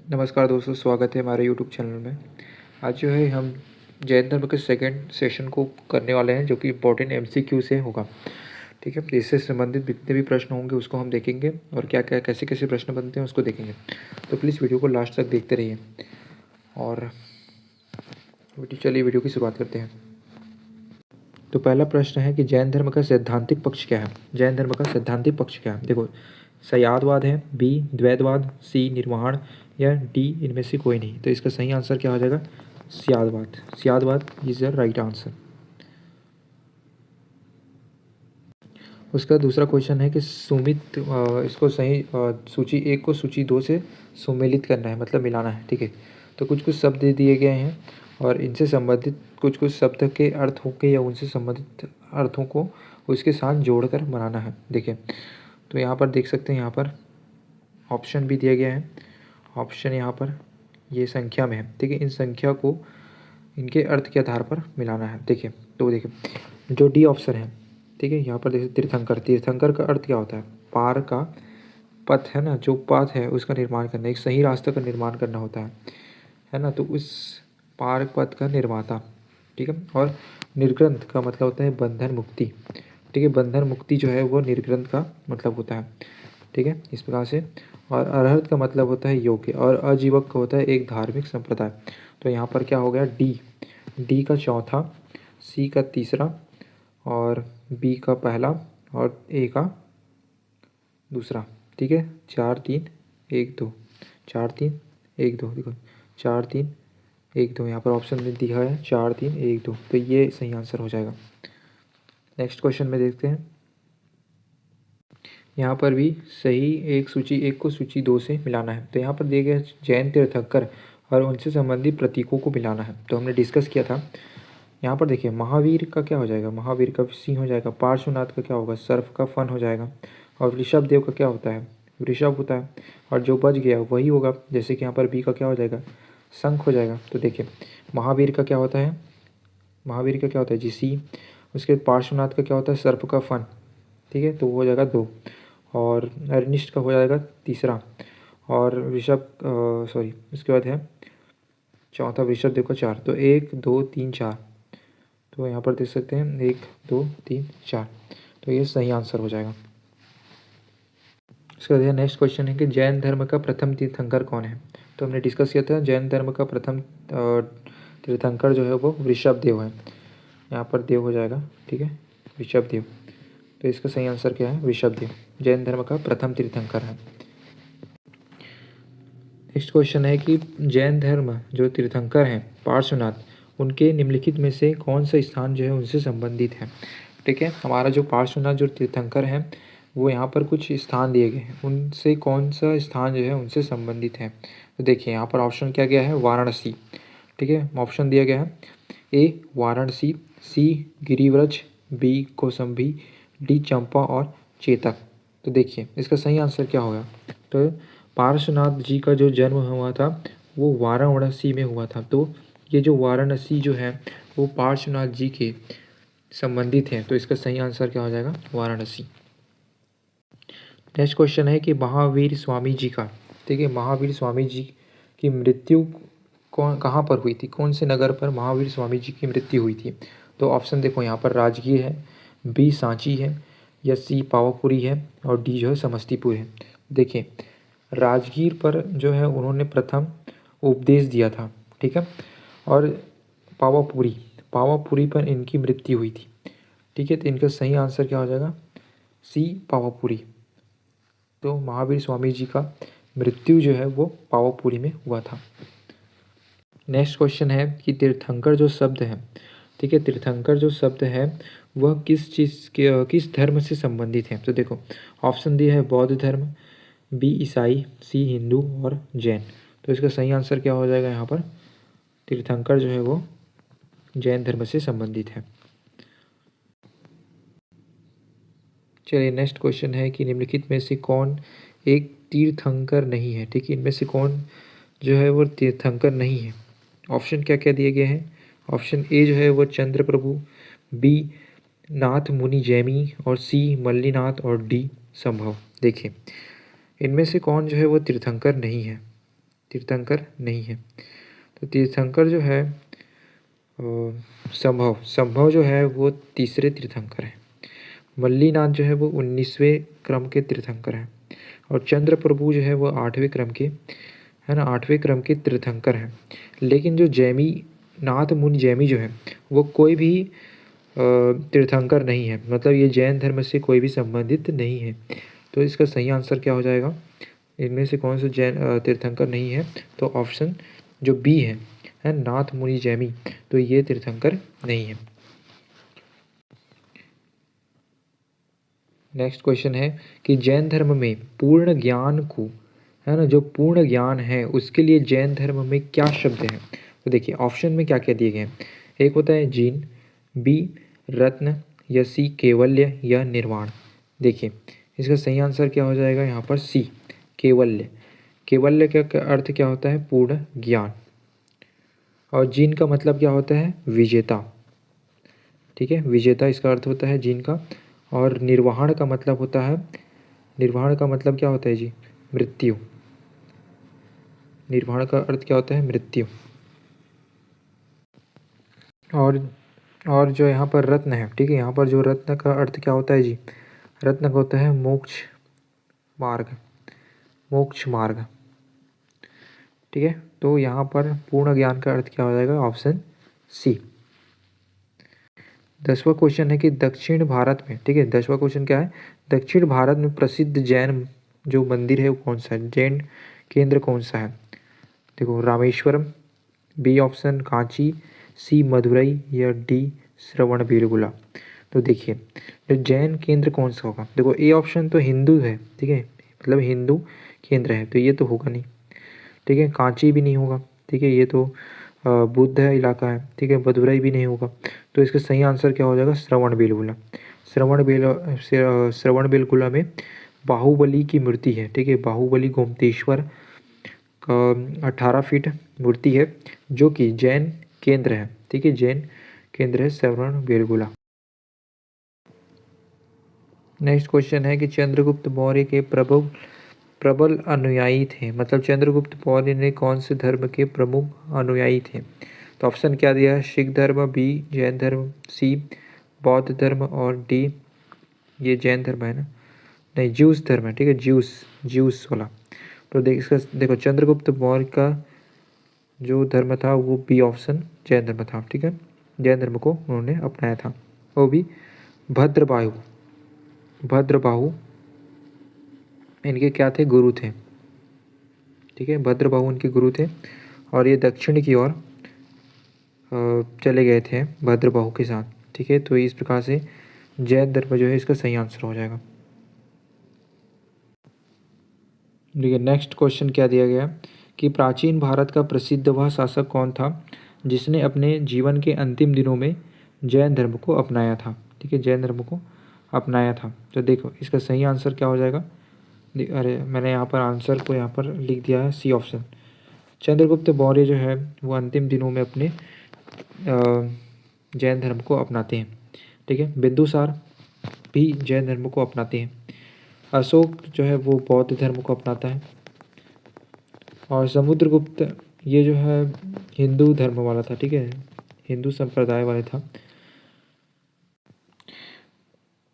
नमस्कार दोस्तों, स्वागत है हमारे यूट्यूब चैनल में। आज जो है हम जैन धर्म के सेकंड सेशन को करने वाले हैं, जो कि इम्पोर्टेंट एमसीक्यू से होगा। ठीक है, इससे संबंधित जितने भी प्रश्न होंगे उसको हम देखेंगे और क्या क्या कैसे कैसे प्रश्न बनते हैं उसको देखेंगे। तो प्लीज़ वीडियो को लास्ट तक देखते रहिए। और चलिए वीडियो की शुरुआत करते हैं। तो पहला प्रश्न है कि जैन धर्म का सैद्धांतिक पक्ष क्या है। जैन धर्म का सैद्धांतिक पक्ष क्या है? देखो, संयातवाद है, बी द्वैतवाद, सी निर्वाण, या डी इनमें से कोई नहीं। तो इसका सही आंसर क्या हो जाएगा? स्यादवाद। स्यादवाद इज द राइट आंसर। उसका दूसरा क्वेश्चन है कि सुमित इसको सही सूची 1 को सूची 2 से सुमेलित करना है, मतलब मिलाना है। ठीक है, तो कुछ कुछ शब्द दिए गए हैं और इनसे संबंधित कुछ कुछ शब्द के अर्थ होंगे या उनसे संबंधित अर्थों को उसके साथ जोड़कर बनाना है। देखिए, तो यहाँ पर देख सकते हैं, यहाँ पर ऑप्शन भी दिया गया है। ऑप्शन यहाँ पर ये संख्या में है। ठीक है, इन संख्या को इनके अर्थ के आधार पर मिलाना है। देखिए, तो देखिए जो डी ऑप्शन है, ठीक है, यहाँ पर देखिए तीर्थंकर। तीर्थंकर का अर्थ क्या होता है? पार का पथ है ना, जो पथ है उसका निर्माण करना, एक सही रास्ते का निर्माण करना होता है ना। तो उस पार पथ का निर्माता। ठीक है, और निर्ग्रंथ का मतलब होता है बंधन मुक्ति। ठीक है, बंधन मुक्ति जो है वो निर्ग्रंथ का मतलब होता है। ठीक है, इस प्रकार से। और अरहत का मतलब होता है योग्य, और अजीवक का होता है एक धार्मिक संप्रदाय। तो यहाँ पर क्या हो गया? डी। डी का चौथा, सी का तीसरा, और बी का पहला, और ए का दूसरा। ठीक है, 4 3 1 2, 4 3 1 2। देखो, 4 3 1 2 यहाँ पर ऑप्शन में दिया है 4 3 1 2। तो ये सही आंसर हो जाएगा। नेक्स्ट क्वेश्चन में देखते हैं। यहाँ पर भी सही एक सूची 1 को सूची 2 से मिलाना है। तो यहाँ पर दिए गए जैन तीर्थंकर और उनसे संबंधित प्रतीकों को मिलाना है। तो हमने डिस्कस किया था। यहाँ पर देखिए, महावीर का क्या हो जाएगा? महावीर का सिंह हो जाएगा। पार्श्वनाथ का क्या होगा? सर्फ का फन हो जाएगा। और ऋषभ देव का क्या होता है? ऋषभ होता है। और जो बच गया वही होगा, जैसे कि यहाँ पर बी का क्या हो जाएगा? शंख हो जाएगा। तो देखिए, महावीर का क्या होता है? महावीर का क्या होता है? जी सी। उसके बाद पार्श्वनाथ का क्या होता है? सर्प का फन। ठीक है, तो वो हो जाएगा 2। और अरिनिष्ट का हो जाएगा तीसरा। और ऋषभ सॉरी उसके बाद है चौथा ऋषभ देव का 4। तो 1 2 3 4। तो यहाँ पर देख सकते हैं 1 2 3 4। तो ये सही आंसर हो जाएगा। इसके बाद नेक्स्ट क्वेश्चन है कि जैन धर्म का प्रथम तीर्थंकर कौन है। तो हमने डिस्कस किया था, जैन धर्म का प्रथम तीर्थंकर जो है वो ऋषभ देव है। यहाँ पर देव हो जाएगा। ठीक है, ऋषभ देव। तो इसका सही आंसर क्या है? ऋषभ देव जैन धर्म का प्रथम तीर्थंकर है। नेक्स्ट क्वेश्चन है कि जैन धर्म जो तीर्थंकर हैं पार्श्वनाथ, उनके निम्नलिखित में से कौन सा स्थान जो है उनसे संबंधित है। ठीक है, हमारा जो पार्श्वनाथ जो तीर्थंकर हैं वो यहाँ पर कुछ स्थान दिए गए हैं, उनसे कौन सा स्थान जो है उनसे संबंधित है। तो देखिए, यहाँ पर ऑप्शन क्या गया है? वाराणसी। ठीक है, ऑप्शन दिया गया है ए वाराणसी, सी गिरिव्रज, बी कौसंबी, डी चंपा और चेतक। तो देखिए, इसका सही आंसर क्या होगा? तो पार्श्वनाथ जी का जो जन्म हुआ था वो वाराणसी में हुआ था। तो ये जो वाराणसी जो है वो पार्श्वनाथ जी के संबंधित है। तो इसका सही आंसर क्या हो जाएगा? वाराणसी। नेक्स्ट क्वेश्चन है कि महावीर स्वामी जी का, ठीक है, महावीर स्वामी जी की मृत्यु कहाँ पर हुई थी? कौन से नगर पर महावीर स्वामी जी की मृत्यु हुई थी? तो ऑप्शन देखो, यहाँ पर राजगीर है, बी सांची है, या सी पावापुरी है, और डी जो है समस्तीपुर है। देखिए, राजगीर पर जो है उन्होंने प्रथम उपदेश दिया था। ठीक है, और पावापुरी पावापुरी पर इनकी मृत्यु हुई थी। ठीक है, तो इनका सही आंसर क्या हो जाएगा? सी पावापुरी। तो महावीर स्वामी जी का मृत्यु जो है वो पावापुरी में हुआ था। नेक्स्ट क्वेश्चन है कि तीर्थंकर जो शब्द है, ठीक है, तीर्थंकर जो शब्द है वह किस चीज़ के किस धर्म से संबंधित है। तो देखो, ऑप्शन दिया है बौद्ध धर्म, बी ईसाई, सी हिंदू और जैन। तो इसका सही आंसर क्या हो जाएगा? यहाँ पर तीर्थंकर जो है वो जैन धर्म से संबंधित है। चलिए, नेक्स्ट क्वेश्चन है कि निम्नलिखित में से कौन एक तीर्थंकर नहीं है। ठीक है, इनमें से कौन जो है वो तीर्थंकर नहीं है। ऑप्शन क्या क्या दिए गए हैं? ऑप्शन ए जो है वो चंद्र प्रभु, बी नाथ मुनि जैमी, और सी मल्लीनाथ, और डी संभव। देखिए, इनमें से कौन जो है वो तीर्थंकर नहीं है। तीर्थंकर नहीं है। तो तीर्थंकर जो है संभव जो है वो तीसरे तीर्थंकर हैं। मल्लीनाथ जो है वो 19वें क्रम के तीर्थंकर हैं और चंद्र प्रभु जो है वो 8वें क्रम के, है ना, 8वें क्रम के तीर्थंकर हैं। लेकिन जो जैमी नाथ मुनि जैमी जो है वो कोई भी तीर्थंकर नहीं है, मतलब ये जैन धर्म से कोई भी संबंधित नहीं है। तो इसका सही आंसर क्या हो जाएगा? इनमें से कौन सा जैन तीर्थंकर नहीं है? तो ऑप्शन जो बी है नाथ मुनि जैमी, तो ये तीर्थंकर नहीं है। नेक्स्ट क्वेश्चन है कि जैन धर्म में पूर्ण ज्ञान को, है ना, जो पूर्ण ज्ञान है उसके लिए जैन धर्म में क्या शब्द है? तो देखिए ऑप्शन में क्या क्या दिए गए हैं। एक होता है जीन, बी रत्न, या सी केवल्य या निर्वाण। देखिए इसका सही आंसर क्या हो जाएगा यहाँ पर? सी केवल्य। केवल्य का अर्थ क्या होता है? पूर्ण ज्ञान। और जीन का मतलब क्या होता है? विजेता। ठीक है, विजेता इसका अर्थ होता है जीन का। और निर्वाण का मतलब होता है, निर्वाण का मतलब क्या होता है जी? मृत्यु। निर्वाण का अर्थ क्या होता है? मृत्यु। और जो यहाँ पर रत्न है, ठीक है, यहाँ पर जो रत्न का अर्थ क्या होता है जी? रत्न का होता है मोक्ष मार्ग, मोक्ष मार्ग। ठीक है, तो यहाँ पर पूर्ण ज्ञान का अर्थ क्या हो जाएगा? ऑप्शन सी। 10वां क्वेश्चन है कि दक्षिण भारत में, ठीक है, 10वां क्वेश्चन क्या है? दक्षिण भारत में प्रसिद्ध जैन जो मंदिर है वो कौन सा है? जैन केंद्र कौन सा है? देखो रामेश्वरम, बी ऑप्शन कांची, सी मदुरई, या डी श्रवणबेलगोला। तो देखिए जो जैन केंद्र कौन सा होगा? देखो ए ऑप्शन तो हिंदू है, ठीक है, मतलब हिंदू केंद्र है, तो ये तो होगा नहीं। ठीक है, कांची भी नहीं होगा, ठीक है, ये तो बुद्ध इलाका है। ठीक है, मदुरई भी नहीं होगा। तो इसका सही आंसर क्या हो जाएगा? श्रवणबेलगोला। श्रवणबेलगोला में बाहुबली की मूर्ति है। ठीक है, बाहुबली गोमतेश्वर का 18 फीट मूर्ति है जो कि जैन केंद्र है। ठीक है, जैन केंद्र है श्रवणबेलगोला। नेक्स्ट क्वेश्चन है कि चंद्रगुप्त मौर्य के प्रबल अनुयायी थे, मतलब चंद्रगुप्त मौर्य ने कौन से धर्म के प्रमुख अनुयायी थे? तो ऑप्शन क्या दिया है? सिख धर्म, बी जैन धर्म, सी बौद्ध धर्म, और डी ये जैन धर्म है ना, नहीं ज्यूस धर्म है। ठीक है, ज्यूस वाला। तो देखो चंद्रगुप्त मौर्य का जो धर्म था वो बी ऑप्शन जैन धर्म था। ठीक है, जैन धर्म को उन्होंने अपनाया था। वो भी भद्रबाहु इनके क्या थे? गुरु थे। ठीक है, भद्रबाहु इनके गुरु थे और ये दक्षिण की ओर चले गए थे भद्रबाहु के साथ। ठीक है, तो इस प्रकार से जैन धर्म जो है इसका सही आंसर हो जाएगा। देखिए नेक्स्ट क्वेश्चन क्या दिया गया कि प्राचीन भारत का प्रसिद्ध वह शासक कौन था जिसने अपने जीवन के अंतिम दिनों में जैन धर्म को अपनाया था? ठीक है, जैन धर्म को अपनाया था। तो देखो इसका सही आंसर क्या हो जाएगा? अरे मैंने यहाँ पर आंसर को यहाँ पर लिख दिया है सी ऑप्शन। चंद्रगुप्त मौर्य जो है वो अंतिम दिनों में अपने जैन धर्म को अपनाते हैं। ठीक है, बिंदुसार भी जैन धर्म को अपनाते हैं। अशोक जो है वो बौद्ध धर्म को अपनाता है और समुद्रगुप्त ये जो है हिंदू धर्म वाला था। ठीक है, हिंदू संप्रदाय वाला था।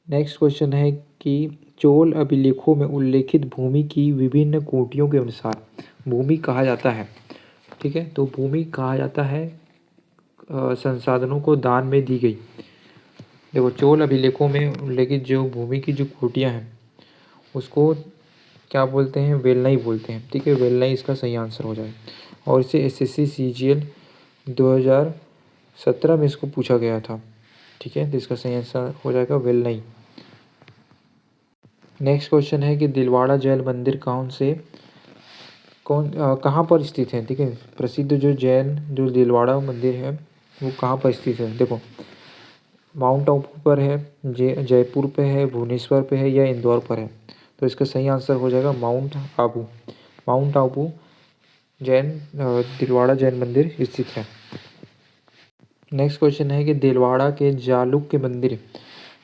नेक्स्ट क्वेश्चन है कि चोल अभिलेखों में उल्लेखित भूमि की विभिन्न कोटियों के अनुसार भूमि कहा जाता है। ठीक है, तो भूमि कहा जाता है संसाधनों को दान में दी गई। देखो चोल अभिलेखों में उल्लेखित जो भूमि की जो कोटियाँ हैं उसको क्या बोलते हैं? वेलनाई बोलते हैं। ठीक है, वेलनाई इसका सही आंसर हो जाए और इसे एसएससी सीजीएल 2017 में इसको पूछा गया था। ठीक है, तो इसका सही आंसर हो जाएगा वेलनाई। नेक्स्ट क्वेश्चन है कि दिलवाड़ा जैन मंदिर कहाँ पर स्थित है? ठीक है, प्रसिद्ध जो जैन जो दिलवाड़ा मंदिर है वो कहाँ पर स्थित है? देखो माउंट आबू पर है, जयपुर पे है, भुवनेश्वर पे है, या इंदौर पर है? तो इसका सही आंसर हो जाएगा माउंट आबू। माउंट आबू दिलवाड़ा जैन मंदिर स्थित है। नेक्स्ट क्वेश्चन है कि दिलवाड़ा के चालुक्य मंदिर,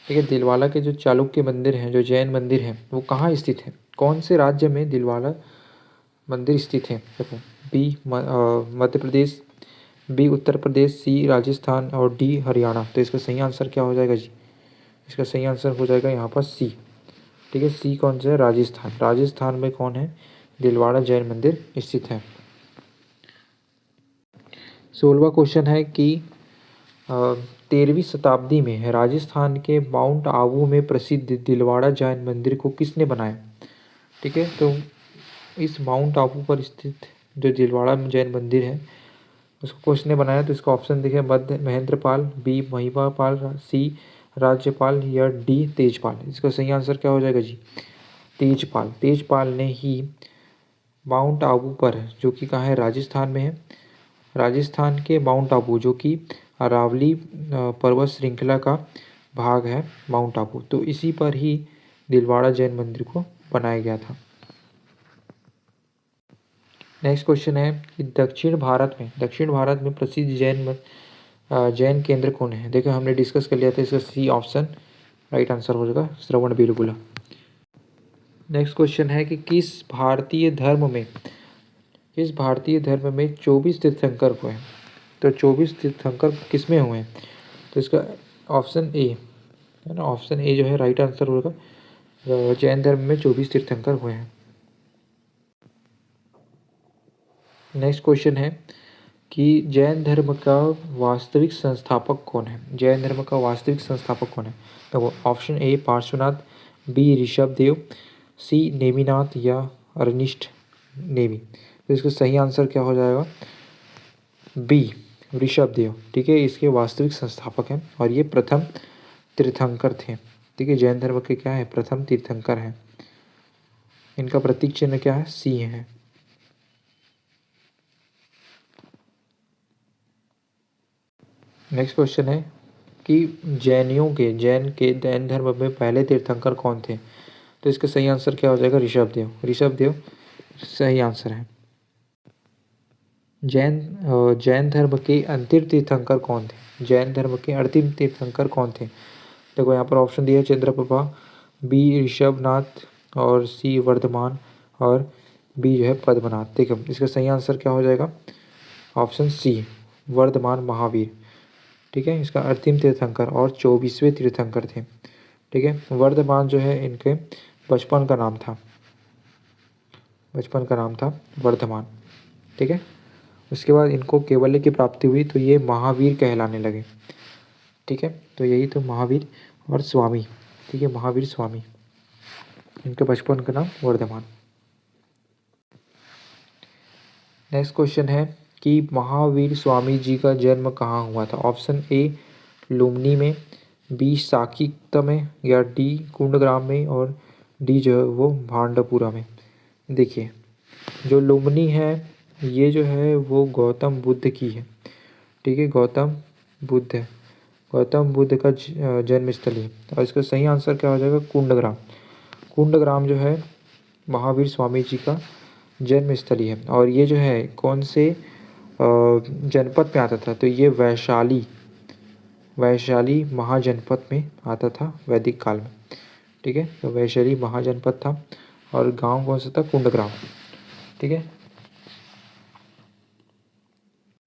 ठीक है, दिलवाड़ा के जो चालुक्य मंदिर हैं जो जैन मंदिर हैं वो कहाँ स्थित है? कौन से राज्य में दिलवाड़ा मंदिर स्थित हैं? देखो, बी मध्य प्रदेश, बी उत्तर प्रदेश, सी राजस्थान और डी हरियाणा। तो इसका सही आंसर क्या हो जाएगा जी? इसका सही आंसर हो जाएगा यहाँ पर सी। ठीक है, सी कौन सा है? राजस्थान। राजस्थान में कौन है? दिलवाड़ा जैन मंदिर स्थित है। 16वां क्वेश्चन है कि 13वीं शताब्दी में राजस्थान के माउंट आबू में प्रसिद्ध दिलवाड़ा जैन मंदिर को किसने बनाया? ठीक है, तो इस माउंट आबू पर स्थित जो दिलवाड़ा जैन मंदिर है उसको किसने बनाया? तो इसका ऑप्शन देखिए, मध्य महेंद्रपाल, बी महिमापाल, सी राज्यपाल या डी तेजपाल। इसका सही आंसर क्या हो जाएगा जी? तेजपाल। तेजपाल ने ही माउंट आबू पर, जो कि कहाँ है? राजस्थान में है। राजस्थान के माउंट आबू, जो कि अरावली पर्वत श्रृंखला का भाग है माउंट आबू, तो इसी पर ही दिलवाड़ा जैन मंदिर को बनाया गया था। नेक्स्ट क्वेश्चन है कि दक्षिण भारत में प्रसिद्ध जैन केंद्र कौन है? देखो, हमने डिस्कस कर लिया था, इसका सी ऑप्शन राइट आंसर हो जाएगा, श्रवणबेलगोला। नेक्स्ट क्वेश्चन है कि किस भारतीय धर्म में 24 तीर्थंकर हुए हैं? तो 24 तीर्थंकर किस में हुए हैं? तो इसका ऑप्शन ए है ना, ऑप्शन ए जो है राइट आंसर होगा। जैन धर्म में 24 तीर्थंकर हुए हैं। नेक्स्ट क्वेश्चन है कि जैन धर्म का वास्तविक संस्थापक कौन है? जैन धर्म का वास्तविक संस्थापक कौन है? तो option A Parshvanath, B Rishabhdev, C Neminath या अरनिष्ठ नेमी। तो इसका सही आंसर क्या हो जाएगा? बी ऋषभदेव। ठीक है, इसके वास्तविक संस्थापक हैं और ये प्रथम तीर्थंकर थे। ठीक है, जैन धर्म के क्या है? प्रथम तीर्थंकर हैं। इनका प्रतीक चिन्ह क्या है? सी है। नेक्स्ट क्वेश्चन है कि जैन धर्म में पहले तीर्थंकर कौन थे? तो इसका सही आंसर क्या हो जाएगा? ऋषभदेव। ऋषभदेव सही आंसर है। जैन धर्म के अंतिम तीर्थंकर कौन थे? जैन धर्म के अंतिम तीर्थंकर कौन थे? देखो, यहाँ पर ऑप्शन दिया है, चंद्रप्रभा, बी ऋषभनाथ और सी वर्धमान और बी जो है पद्मनाथ। देखो, इसका सही आंसर क्या हो जाएगा? Option C Vardhaman Mahavir. ठीक है, इसका अंतिम तीर्थंकर और 24वें तीर्थंकर थे। ठीक है, वर्धमान जो है इनके बचपन का नाम था वर्धमान। ठीक है, उसके बाद इनको कैवल्य की प्राप्ति हुई तो ये महावीर कहलाने लगे। ठीक है, तो यही तो महावीर और स्वामी। ठीक है, महावीर स्वामी, इनके बचपन का नाम वर्धमान। नेक्स्ट क्वेश्चन है कि महावीर स्वामी जी का जन्म कहाँ हुआ था? ऑप्शन ए लुम्बिनी में, बी साकेत में या डी कुंडग्राम में और डी जो है वो भांडापुरा में। देखिए, जो लुम्बिनी है ये जो है वो गौतम बुद्ध की है। ठीक है, गौतम बुद्ध का जन्म स्थली है और इसका सही आंसर क्या हो जाएगा? कुंडग्राम। कुंडग्राम जो है महावीर स्वामी जी का जन्म स्थली है और ये जो है कौन से जनपद में आता था? तो ये वैशाली महाजनपद में आता था वैदिक काल में। ठीक है, तो वैशाली महाजनपद था और गांव कौन सा था? कुंडग्राम। ठीक है,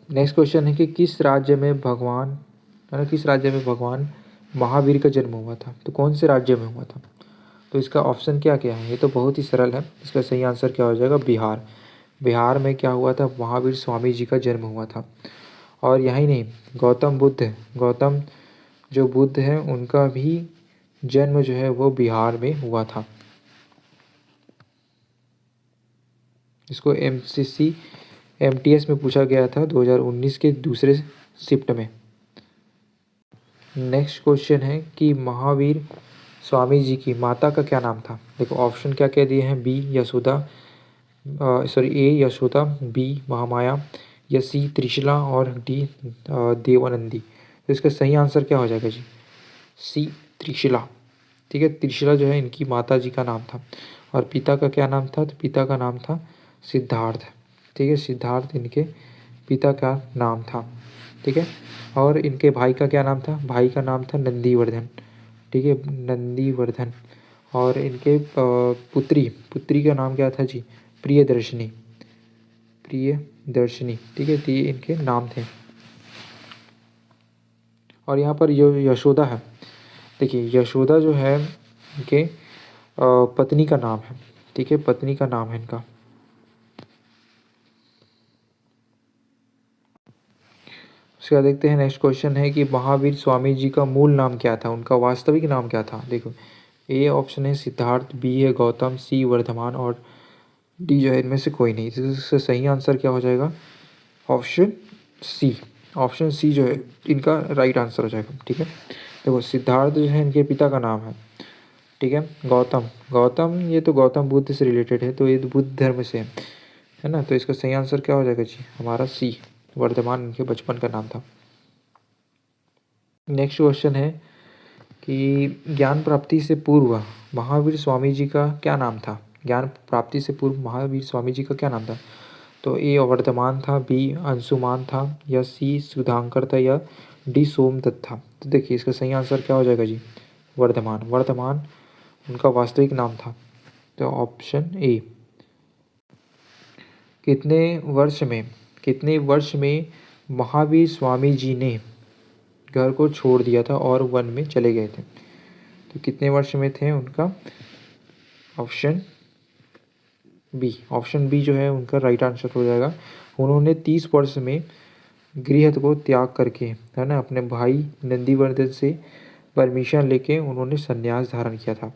नेक्स्ट क्वेश्चन है कि किस राज्य में भगवान महावीर का जन्म हुआ था? तो कौन से राज्य में हुआ था? तो इसका ऑप्शन क्या क्या है? ये तो बहुत ही सरल है। इसका सही आंसर क्या हो जाएगा? बिहार। बिहार में क्या हुआ था? महावीर स्वामी जी का जन्म हुआ था। और यही नहीं, गौतम जो बुद्ध है उनका भी जन्म जो है वो बिहार में हुआ था। इसको MCC MTS में पूछा गया था 2019 के दूसरे शिफ्ट में। नेक्स्ट क्वेश्चन है कि महावीर स्वामी जी की माता का क्या नाम था? देखो, ऑप्शन क्या क्या दिए हैं? ए यशोदा, बी महामाया या सी त्रिशला और डी देवानंदी। तो इसका सही आंसर क्या हो जाएगा जी? सी त्रिशला। ठीक है, त्रिशला जो है इनकी माता जी का नाम था और पिता का क्या नाम था? तो पिता का नाम था सिद्धार्थ। ठीक है, सिद्धार्थ इनके पिता का नाम था। ठीक है, और इनके भाई का क्या नाम था? भाई का नाम था नंदीवर्धन। ठीक है, नंदीवर्धन। और इनके पुत्री का नाम क्या था जी? प्रियदर्शनी। प्रियदर्शिनी, ठीक है, तो ये इनके नाम थे। और यहाँ पर यशोदा है, देखिए यशोदा जो है इनके पत्नी का नाम है, ठीक है, पत्नी का नाम है इनका। उसके बाद देखते हैं नेक्स्ट क्वेश्चन है कि महावीर स्वामी जी का मूल नाम क्या था, उनका वास्तविक नाम क्या था। देखो ए ऑप्शन है सिद्धार्थ, बी है गौतम, सी वर्धमान और डी जो है इनमें से कोई नहीं। तो इसका सही आंसर क्या हो जाएगा, ऑप्शन सी। ऑप्शन सी जो है इनका राइट आंसर हो जाएगा, ठीक है। देखो सिद्धार्थ जो है इनके पिता का नाम है, ठीक है। गौतम, गौतम ये तो गौतम बुद्ध से रिलेटेड है, तो ये बुद्ध धर्म से है ना। तो इसका सही आंसर क्या हो जाएगा जी, हमारा सी, वर्धमान इनके बचपन का नाम था। नेक्स्ट क्वेश्चन है कि ज्ञान प्राप्ति से पूर्व महावीर स्वामी जी का क्या नाम था। ज्ञान प्राप्ति से पूर्व महावीर स्वामी जी का क्या नाम था। तो ए वर्धमान था, बी अंशुमान था, या सी सुधांकर था, या डी सोमदत्त था। तो देखिए इसका सही आंसर क्या हो जाएगा जी, वर्धमान। वर्धमान उनका वास्तविक नाम था, तो ऑप्शन ए। कितने वर्ष में महावीर स्वामी जी ने घर को छोड़ दिया था और वन में चले गए थे। तो कितने वर्ष में थे उनका, ऑप्शन बी। ऑप्शन बी जो है उनका राइट आंसर हो जाएगा। उन्होंने 30 वर्ष में गृहस्थ को त्याग करके, है ना, अपने भाई नंदीवर्धन से परमिशन लेके उन्होंने संन्यास धारण किया था,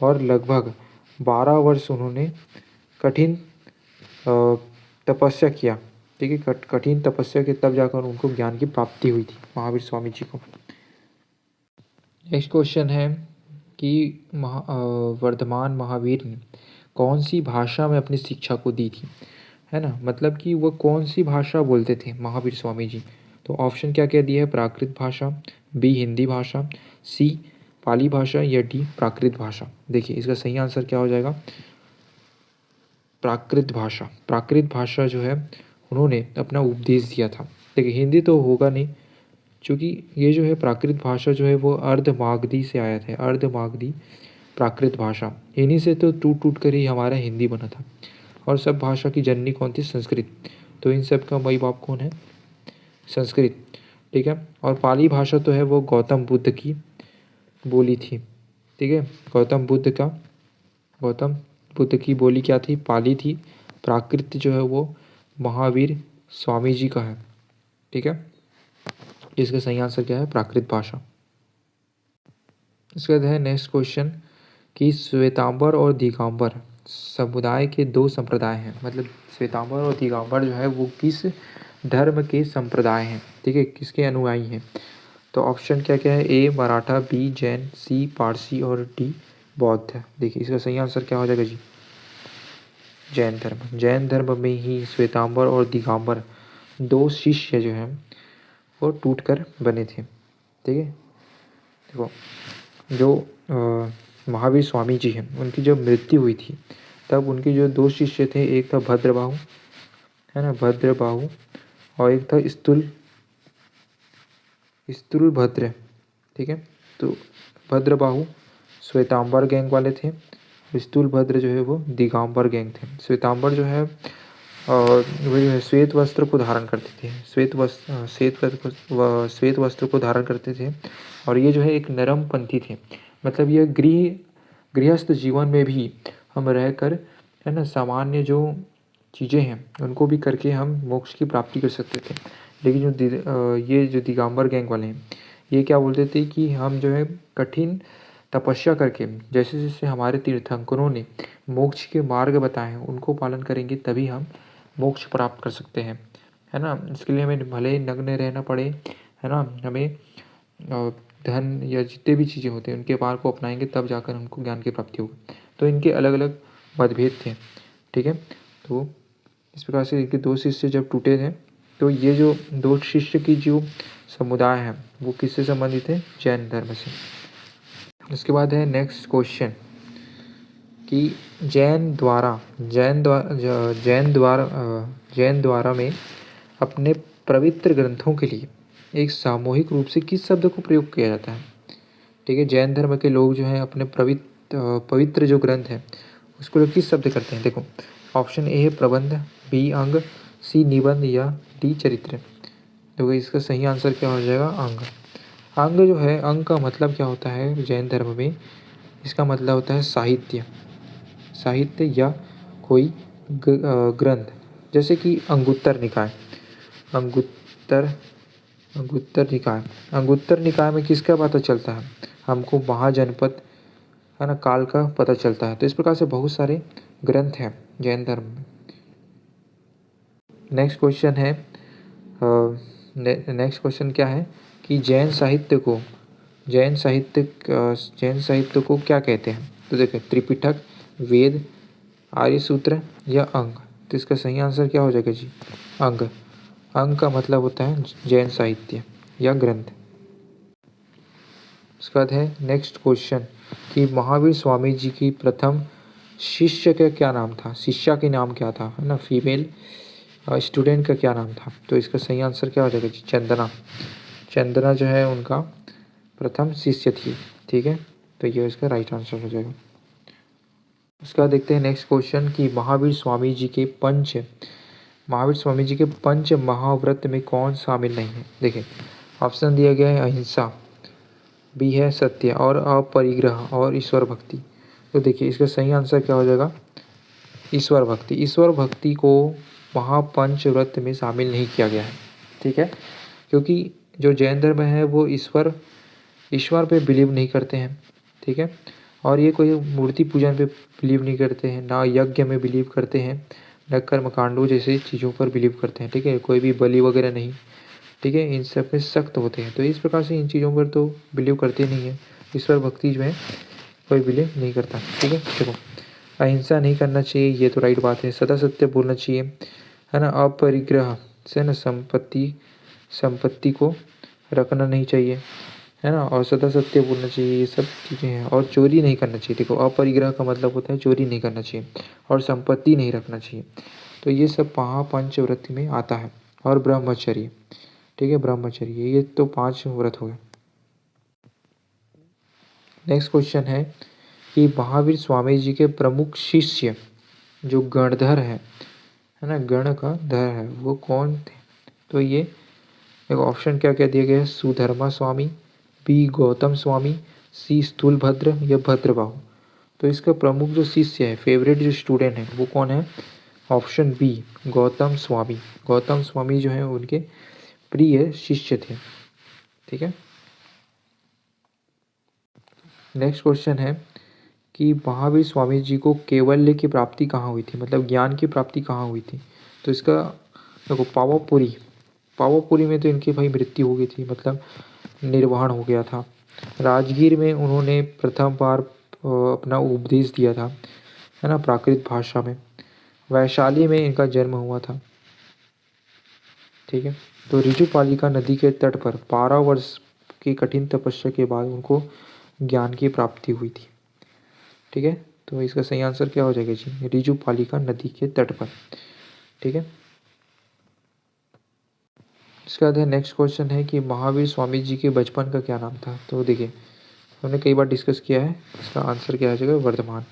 और लगभग 12 वर्ष उन्होंने कठिन तपस्या किया, ठीक है। कठिन तपस्या के तब जाकर उनको ज्ञान की प्राप्ति हुई थी महावीर स्वामी जी को। नेक्स्ट क्वेश्चन है कि वर्धमान महावीर ने कौन सी भाषा में अपनी शिक्षा को दी थी, है ना, मतलब कि वो कौन सी भाषा बोलते थे महावीर स्वामी जी। तो ऑप्शन क्या क्या दिया है, प्राकृत भाषा, बी हिंदी भाषा, सी पाली भाषा, या डी प्राकृत भाषा। देखिए इसका सही आंसर क्या हो जाएगा, प्राकृत भाषा। प्राकृत भाषा जो है उन्होंने अपना उपदेश दिया था। देखिए हिंदी तो होगा नहीं, क्योंकि ये जो है प्राकृत भाषा जो है वो अर्धमागधी से आया था, अर्धमागधी प्राकृत भाषा, इन्हीं से तो टूट टूट कर ही हमारा हिंदी बना था। और सब भाषा की जननी कौन थी, संस्कृत। तो इन सब का माई बाप कौन है, संस्कृत, ठीक है। और पाली भाषा तो है वो गौतम बुद्ध की बोली थी, ठीक है। गौतम बुद्ध की बोली क्या थी, पाली थी। प्राकृत जो है वो महावीर स्वामी जी का है, ठीक है। इसका सही आंसर क्या है, प्राकृत भाषा। इसके बाद है नेक्स्ट क्वेश्चन कि श्वेतांबर और दिगंबर समुदाय के दो संप्रदाय हैं, मतलब श्वेतांबर और दिगंबर जो है वो किस धर्म के संप्रदाय हैं, ठीक है, किसके अनुयायी हैं। तो ऑप्शन क्या क्या है, ए मराठा, बी जैन, सी पारसी और डी बौद्ध। देखिए इसका सही आंसर क्या हो जाएगा जी, जैन धर्म। जैन धर्म में ही श्वेतांबर और दिगंबर दो शिष्य जो हैं वो टूट कर बने थे, ठीक है। देखो जो महावीर स्वामी जी हैं उनकी जब मृत्यु हुई थी तब उनके जो दो शिष्य थे, एक था भद्रबाहु, है ना, भद्रबाहु, और एक था स्थूलभद्र, ठीक है। तो भद्रबाहु श्वेतांबर गैंग वाले थे, स्थूलभद्र जो है वो दिगंबर गैंग थे। श्वेतांबर जो है वो जो है श्वेत वस्त्र को धारण करते थे, श्वेत वस्त्र को धारण करते थे, और ये जो है एक नरम पंथी थे, मतलब ये गृहस्थ जीवन में भी हम रहकर, है ना, सामान्य जो चीज़ें हैं उनको भी करके हम मोक्ष की प्राप्ति कर सकते थे। लेकिन ये जो दिगंबर गैंग वाले हैं ये क्या बोलते थे कि हम जो है कठिन तपस्या करके, जैसे जैसे हमारे तीर्थंकरों ने मोक्ष के मार्ग बताए हैं उनको पालन करेंगे तभी हम मोक्ष प्राप्त कर सकते हैं, है ना। इसके लिए हमें भले ही नग्न रहना पड़े, है ना, हमें धन या जितने भी चीज़ें होते हैं उनके मार्ग को अपनाएंगे तब जाकर हमको ज्ञान की प्राप्ति होगी। तो इनके अलग अलग मतभेद थे, ठीक है। तो इस प्रकार से इनके दो शिष्य जब टूटे थे तो ये जो दो शिष्य की जो समुदाय है वो किससे संबंधित है, जैन धर्म से। इसके बाद है नेक्स्ट क्वेश्चन कि जैन द्वारा में अपने पवित्र ग्रंथों के लिए एक सामूहिक रूप से किस शब्द को प्रयोग किया जाता है, ठीक है। जैन धर्म के लोग जो हैं अपने पवित्र जो ग्रंथ है उसको लोग किस शब्द करते हैं। देखो ऑप्शन ए है प्रबंध, बी अंग, सी निबंध या डी चरित्र। तो इसका सही आंसर क्या हो जाएगा? अंग। अंग जो है, अंग का मतलब क्या होता है जैन धर्म में? इसका मतलब होता है साहित्य, साहित्य या कोई ग्रंथ, जैसे कि अंगुत्तर निकाय। अंगुत्तर अंगुत्तर निकाय अंगुत्तर निकाय में किसका पता चलता है हमको? महाजनपद, है ना, काल का पता चलता है। तो इस प्रकार से बहुत सारे ग्रंथ हैं जैन धर्म में। नेक्स्ट क्वेश्चन है, नेक्स्ट क्वेश्चन क्या है कि जैन साहित्य को क्या कहते हैं? तो देखिए, त्रिपिटक, वेद, आर्य सूत्र या अंग। तो इसका सही आंसर क्या हो जाएगा जी? अंग। अंग का मतलब होता है जैन साहित्य या ग्रंथ। उसके बाद है नेक्स्ट क्वेश्चन कि महावीर स्वामी जी की प्रथम शिष्य का क्या नाम था? शिष्या के नाम क्या था, है ना, फीमेल स्टूडेंट का क्या नाम था? तो इसका सही आंसर क्या हो जाएगा जी? चंदना। चंदना जो है उनका प्रथम शिष्य थी। ठीक है, तो ये इसका राइट आंसर हो जाएगा। उसका देखते हैं नेक्स्ट क्वेश्चन कि महावीर स्वामी जी के पंच महाव्रत में कौन शामिल नहीं है? देखिए, ऑप्शन दिया गया है अहिंसा, बी है सत्य और अपरिग्रह और ईश्वर भक्ति। तो देखिए, इसका सही आंसर क्या हो जाएगा? ईश्वर भक्ति। ईश्वर भक्ति को महापंचव्रत में शामिल नहीं किया गया है। ठीक है, क्योंकि जो जैन धर्म है वो ईश्वर पे बिलीव नहीं करते हैं। ठीक है, और ये कोई मूर्ति पूजन पे बिलीव नहीं करते हैं, ना यज्ञ में बिलीव करते हैं, न कर्मकांडों जैसे चीज़ों पर बिलीव करते हैं। ठीक है, कोई भी बलि वगैरह नहीं। ठीक है, इन सब में सख्त होते हैं। तो इस प्रकार से इन चीज़ों पर तो बिलीव करते नहीं है। ईश्वर भक्ति जो है कोई बिलीव नहीं करता। ठीक है, देखो, अहिंसा नहीं करना चाहिए, ये तो राइट बात है। सदा सत्य बोलना चाहिए, है ना, अपरिग्रह से ना संपत्ति को रखना नहीं चाहिए, है ना, और सदा सत्य बोलना चाहिए, ये सब चीज़ें हैं। और चोरी नहीं करना चाहिए। देखो, अपरिग्रह का मतलब होता है चोरी नहीं करना चाहिए और संपत्ति नहीं रखना चाहिए। तो ये सब महापंचव्रत में आता है। और ब्रह्मचर्य, ठीक है, ब्रह्मचर्य, ये तो 5 व्रत हो गए। नेक्स्ट क्वेश्चन है कि महावीर स्वामी जी के प्रमुख शिष्य जो गणधर है ना, गण का धर है, वो कौन थे? तो ये देखो, ऑप्शन क्या क्या दिया गया है? सुधर्मा स्वामी, बी गौतम स्वामी, सी स्थूलभद्र या भद्रबाहु। तो इसका प्रमुख जो शिष्य है, फेवरेट जो स्टूडेंट है, वो कौन है? Option B Gautam Swami. गौतम स्वामी जो है उनके प्रिय शिष्य थे। ठीक है, नेक्स्ट क्वेश्चन है कि महावीर स्वामी जी को कैवल्य की प्राप्ति कहाँ हुई थी? मतलब ज्ञान की प्राप्ति कहाँ हुई थी? तो इसका देखो, पावापुरी में तो इनकी भाई मृत्यु हो गई थी, मतलब निर्वाण हो गया था। राजगीर में उन्होंने प्रथम बार अपना उपदेश दिया था, है ना, प्राकृत भाषा में। वैशाली में इनका जन्म हुआ था। ठीक है, तो ऋजुपालिका नदी के तट पर 12 वर्ष की कठिन तपस्या के बाद उनको ज्ञान की प्राप्ति हुई थी। ठीक है, तो इसका सही आंसर क्या हो जाएगा जी? ऋजुपालिका नदी के तट पर। ठीक है, इसके बाद है नेक्स्ट क्वेश्चन है कि महावीर स्वामी जी के बचपन का क्या नाम था? तो देखिए, हमने कई बार डिस्कस किया है, इसका आंसर क्या हो जाएगा? वर्धमान।